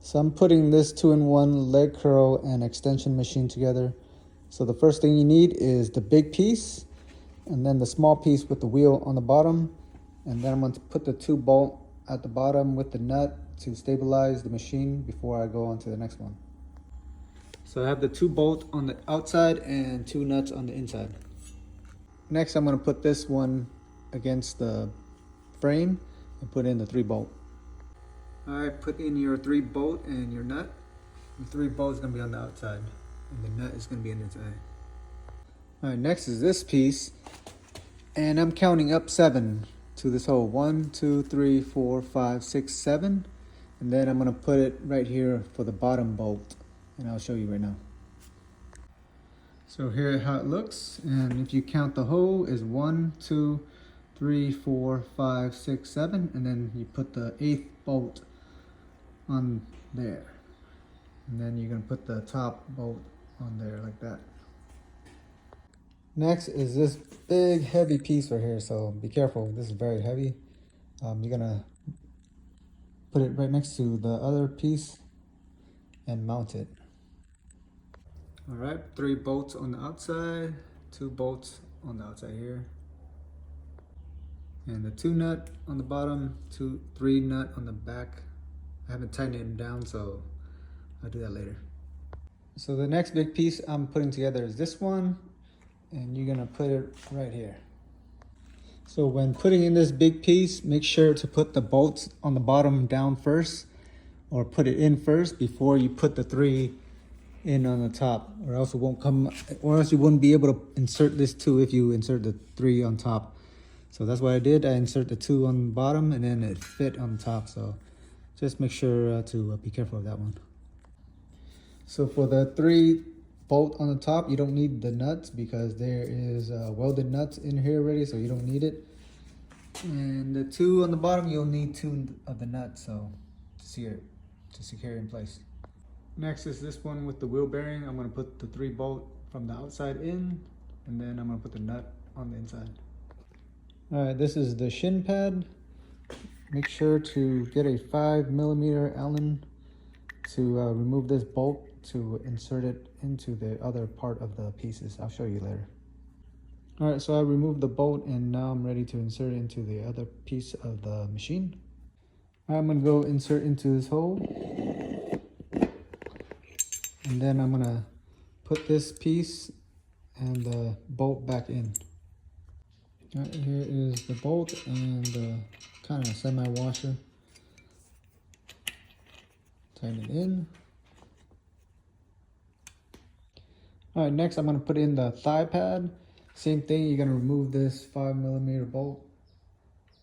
So I'm putting this 2-in-1 leg curl and extension machine together. So the first thing you need is the big piece, and then the small piece with the wheel on the bottom. And then I'm going to put the 2 bolt at the bottom with the nut to stabilize the machine before I go on to the next one. So I have the 2 bolts on the outside and 2 nuts on the inside. Next, I'm going to put this one against the frame and put in the 3 bolt. All right, put in your 3 bolt and your nut. The 3 bolt is going to be on the outside and the nut is going to be on the inside. All right, next is this piece, and I'm counting up 7 to this hole. 1, 2, 3, 4, 5, 6, 7, and then I'm going to put it right here for the bottom bolt, and I'll show you right now. So here how it looks, and if you count the hole is 1, 2, 3, 4, 5, 6, 7, and then you put the 8th bolt on there, and then you're going to put the top bolt on there like that. Next is this big heavy piece right here, so be careful, this is very heavy. You're going to put it right next to the other piece and mount it. All right, 3 bolts on the outside, 2 bolts on the outside here, and the 2 nut on the bottom, 3 nut on the back. I haven't tightened it down, so I'll do that later. So the next big piece I'm putting together is this one, and you're gonna put it right here. So when putting in this big piece, make sure to put the bolts on the bottom down first, or put it in first before you put the 3 in on the top, or else it won't come, or else you wouldn't be able to insert this 2 if you insert the 3 on top. So that's what I did. I insert the 2 on the bottom and then it fit on the top. So just make sure to be careful of that one. So for the 3 bolt on the top, you don't need the nuts because there is welded nuts in here already, so you don't need it. And the 2 on the bottom, you'll need 2 of the nuts, so to secure it in place. Next is this one with the wheel bearing. I'm going to put the 3 bolt from the outside in, and then I'm going to put the nut on the inside. All right, this is the shin pad. Make sure to get a 5mm Allen to remove this bolt to insert it into the other part of the pieces. I'll show you later. All right, so I removed the bolt and now I'm ready to insert it into the other piece of the machine. All right, I'm going to go insert into this hole. And then I'm gonna put this piece and the bolt back in. All right, here is the bolt and the kind of semi-washer. Tighten it in. All right, next I'm gonna put in the thigh pad. Same thing, you're gonna remove this 5mm bolt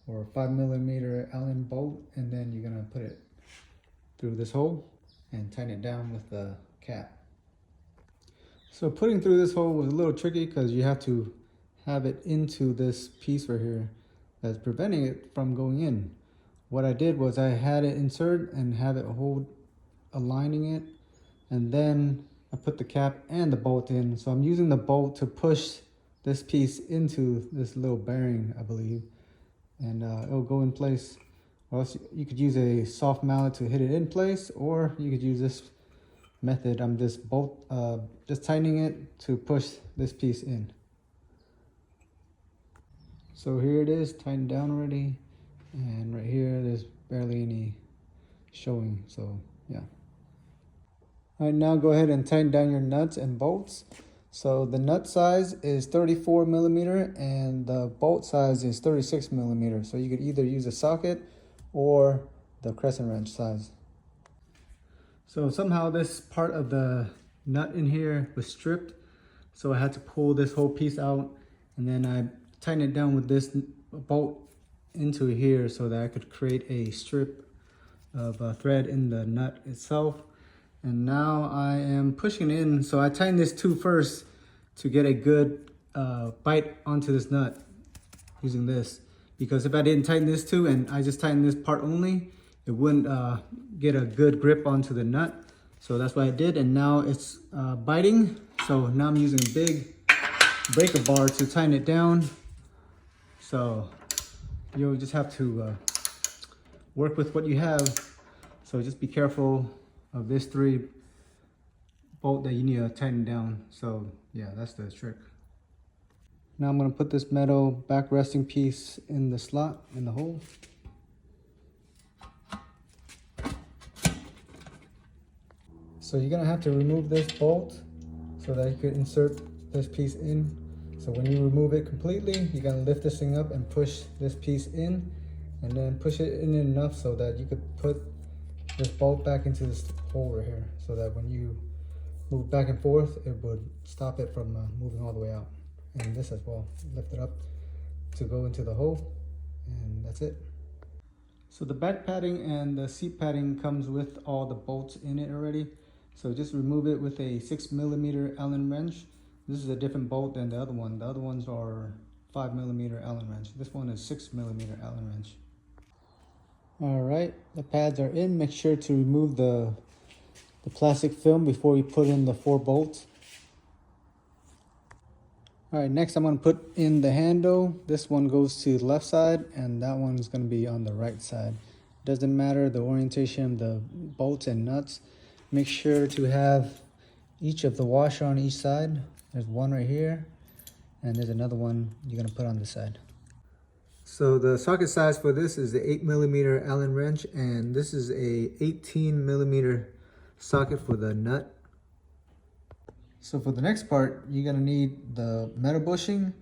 or 5mm Allen bolt, and then you're gonna put it through this hole and tighten it down with the cap. So putting through this hole was a little tricky because you have to have it into this piece right here that's preventing it from going in. What I did was I had it insert and have it hold, aligning it, and then I put the cap and the bolt in. So I'm using the bolt to push this piece into this little bearing, I believe, and it'll go in place. Or else you could use a soft mallet to hit it in place, or you could use this method. I'm just just tightening it to push this piece in. So here it is, tightened down already, and right here there's barely any showing, so yeah. All right, now go ahead and tighten down your nuts and bolts. So the nut size is 34mm and the bolt size is 36mm. So you could either use a socket or the crescent wrench size. So somehow this part of the nut in here was stripped, so I had to pull this whole piece out, and then I tightened it down with this bolt into here so that I could create a strip of thread in the nut itself. And now I am pushing in, so I tightened this 2 first to get a good bite onto this nut using this, because if I didn't tighten this 2 and I just tightened this part only, it wouldn't get a good grip onto the nut. So that's what I did, and now it's biting. So now I'm using a big breaker bar to tighten it down. So you'll just have to work with what you have. So just be careful of this 3 bolt that you need to tighten down. So yeah, that's the trick. Now I'm going to put this metal back resting piece in the slot, in the hole. So you're going to have to remove this bolt so that you can insert this piece in. So when you remove it completely, you're going to lift this thing up and push this piece in, and then push it in enough so that you could put this bolt back into this hole right here, so that when you move back and forth, it would stop it from moving all the way out. And this as well, lift it up to go into the hole, and that's it. So the back padding and the seat padding comes with all the bolts in it already. So just remove it with a 6mm Allen wrench. This is a different bolt than the other one. The other ones are 5mm Allen wrench. This one is 6mm Allen wrench. All right, the pads are in. Make sure to remove the plastic film before you put in the 4 bolts. All right, next I'm going to put in the handle. This one goes to the left side and that one is going to be on the right side. Doesn't matter the orientation of the bolts and nuts. Make sure to have each of the washer on each side. There's one right here and there's another one you're going to put on this side. So the socket size for this is the 8mm Allen wrench, and this is a 18mm socket for the nut. So for the next part, you're gonna need the metal bushing,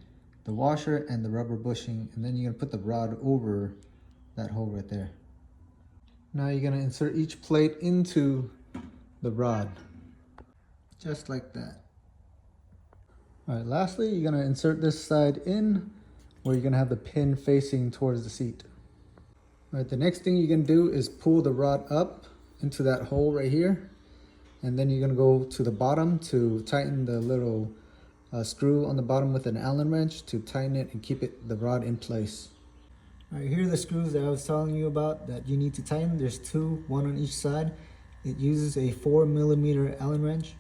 the washer, and the rubber bushing, and then you're gonna put the rod over that hole right there. Now you're gonna insert each plate into the rod, just like that. All right, lastly, you're gonna insert this side in where you're gonna have the pin facing towards the seat. All right, the next thing you're gonna do is pull the rod up into that hole right here. And then you're gonna go to the bottom to tighten the little screw on the bottom with an Allen wrench to tighten it and keep the rod in place. All right, here are the screws that I was telling you about that you need to tighten. There's 2, one on each side. It uses a 4mm Allen wrench.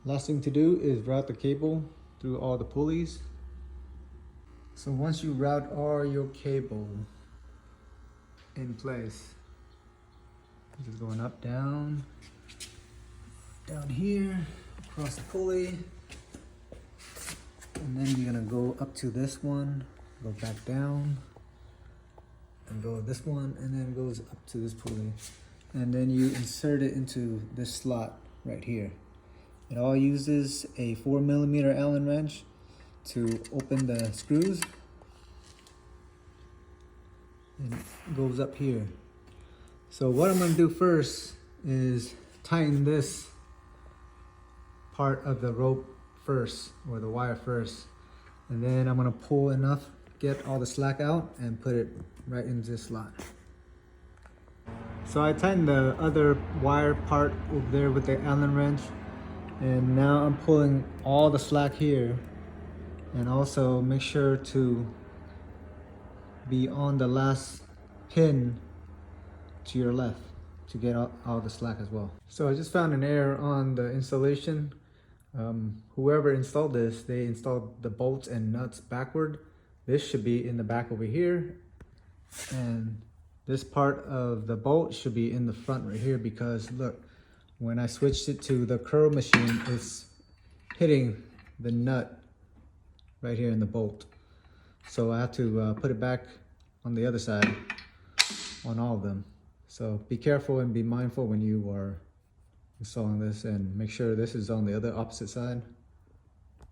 Last thing to do is route the cable through all the pulleys. So once you route all your cable in place, just going up, down here, across the pulley, and then you're gonna go up to this one, go back down, and go this one, and then it goes up to this pulley, and then you insert it into this slot right here. It all uses a 4mm Allen wrench to open the screws, and it goes up here. So what I'm gonna do first is tighten this part of the rope first, or the wire first, and then I'm gonna pull enough, get all the slack out, and put it right into this slot. So I tightened the other wire part over there with the Allen wrench, and now I'm pulling all the slack here, and also make sure to be on the last pin to your left to get all the slack as well. So I just found an error on the installation. Whoever installed this, they installed the bolts and nuts backward. This should be in the back over here, and this part of the bolt should be in the front right here, because look, when I switched it to the curl machine, it's hitting the nut right here in the bolt. So I have to put it back on the other side on all of them. So be careful and be mindful when you are installing this, and make sure this is on the other opposite side.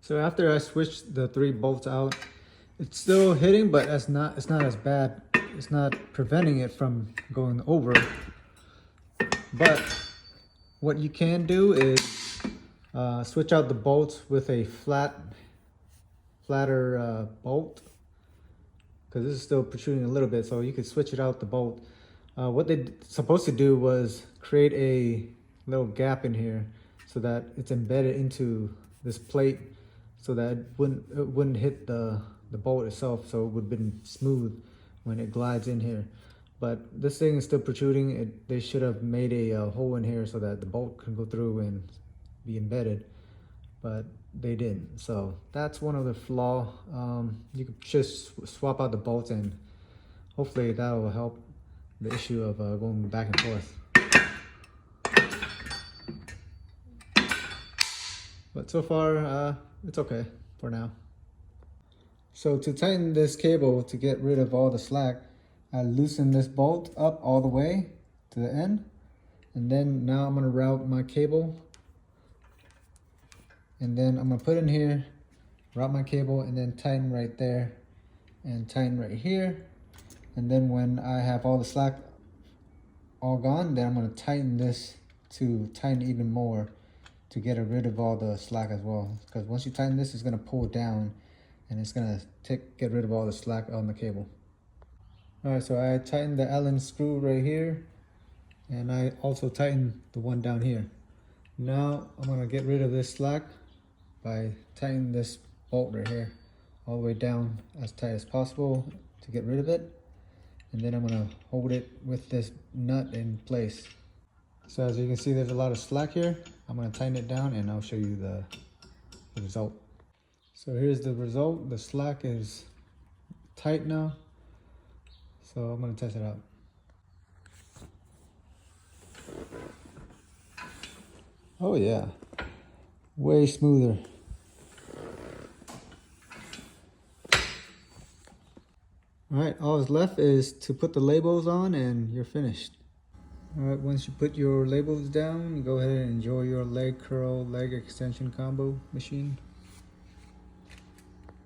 So after I switched the 3 bolts out, it's still hitting, but it's not as bad. It's not preventing it from going over. But what you can do is switch out the bolts with a flatter bolt, because this is still protruding a little bit, so you could switch it out the bolt. What they're supposed to do was create a little gap in here so that it's embedded into this plate, so that it wouldn't hit the bolt itself, so it would have been smooth when it glides in here. But this thing is still protruding. They should have made a hole in here so that the bolt can go through and be embedded, but they didn't. So that's one of the flaw. You could just swap out the bolts, and hopefully that will help the issue of going back and forth. But so far, it's okay for now. So to tighten this cable to get rid of all the slack, I loosen this bolt up all the way to the end. And then now I'm gonna route my cable. And then I'm gonna put in here, route my cable, and then tighten right there and tighten right here. And then when I have all the slack all gone, then I'm gonna tighten this to tighten even more to get rid of all the slack as well. Because once you tighten this, it's gonna pull down and it's gonna get rid of all the slack on the cable. All right, so I tightened the Allen screw right here, and I also tightened the one down here. Now I'm gonna get rid of this slack by tightening this bolt right here all the way down as tight as possible to get rid of it. And then I'm gonna hold it with this nut in place. So as you can see, there's a lot of slack here. I'm gonna tighten it down and I'll show you the result. So here's the result. The slack is tight now. So I'm gonna test it out. Oh yeah, way smoother. All right, all that's left is to put the labels on and you're finished. All right, once you put your labels down, go ahead and enjoy your leg curl, leg extension combo machine.